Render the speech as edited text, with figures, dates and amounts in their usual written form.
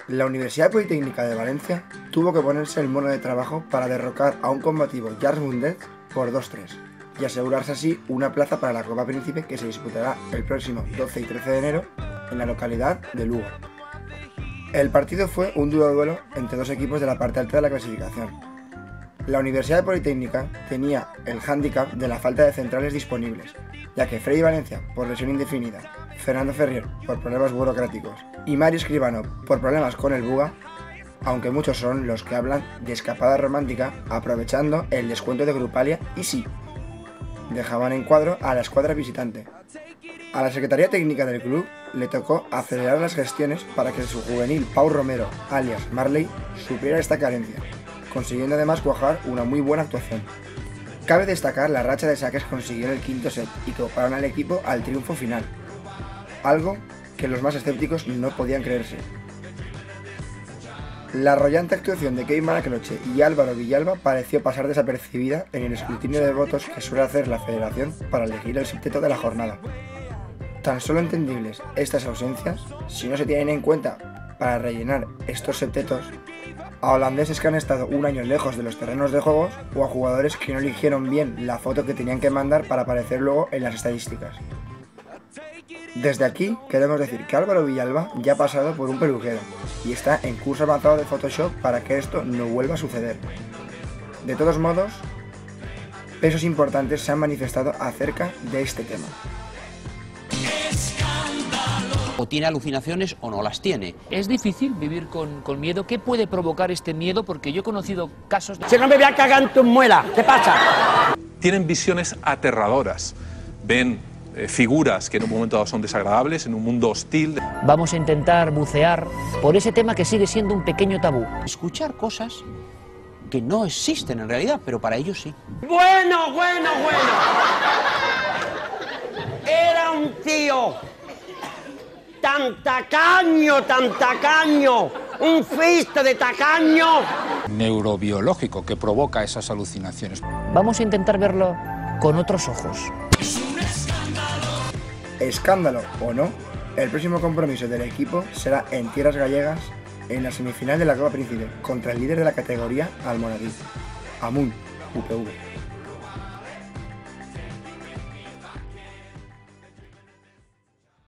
La Universidad Politécnica de Valencia tuvo que ponerse el mono de trabajo para derrocar a un combativo Jars Mundet por 2-3 y asegurarse así una plaza para la Copa Príncipe que se disputará el próximo 12 y 13 de enero en la localidad de Lugo. El partido fue un duro duelo entre dos equipos de la parte alta de la clasificación. La Universidad Politécnica tenía el hándicap de la falta de centrales disponibles, ya que Freddy Valencia por lesión indefinida, Fernando Ferrier por problemas burocráticos y Mario Escribano por problemas con el Buga, aunque muchos son los que hablan de escapada romántica aprovechando el descuento de Grupalia y sí, dejaban en cuadro a la escuadra visitante. A la Secretaría Técnica del club le tocó acelerar las gestiones para que su juvenil Pau Romero, alias Marley, supiera esta carencia, consiguiendo además cuajar una muy buena actuación. Cabe destacar la racha de saques que consiguió en el quinto set y que ocuparon al equipo al triunfo final, algo que los más escépticos no podían creerse. La arrollante actuación de Kevin Maracloche y Álvaro Villalba pareció pasar desapercibida en el escrutinio de votos que suele hacer la Federación para elegir el septeto de la jornada. Tan solo entendibles estas ausencias si no se tienen en cuenta para rellenar estos septetos a holandeses que han estado un año lejos de los terrenos de juegos o a jugadores que no eligieron bien la foto que tenían que mandar para aparecer luego en las estadísticas. Desde aquí queremos decir que Álvaro Villalba ya ha pasado por un peluquero y está en curso avanzado de Photoshop para que esto no vuelva a suceder. De todos modos, pesos importantes se han manifestado acerca de este tema. O tiene alucinaciones o no las tiene. Es difícil vivir con miedo. ¿Qué puede provocar este miedo? Porque yo he conocido casos de... Si no me voy a cagar en tus muelas, ¿qué pasa? Tienen visiones aterradoras. Ven figuras que en un momento dado son desagradables, en un mundo hostil. Vamos a intentar bucear por ese tema que sigue siendo un pequeño tabú. Escuchar cosas que no existen en realidad, pero para ellos sí. Bueno. Era un tío tan tacaño, un fisto de tacaño. Neurobiológico que provoca esas alucinaciones. Vamos a intentar verlo con otros ojos. Escándalo o no, el próximo compromiso del equipo será en tierras gallegas en la semifinal de la Copa Príncipe contra el líder de la categoría Almoradí, Amun, UPV.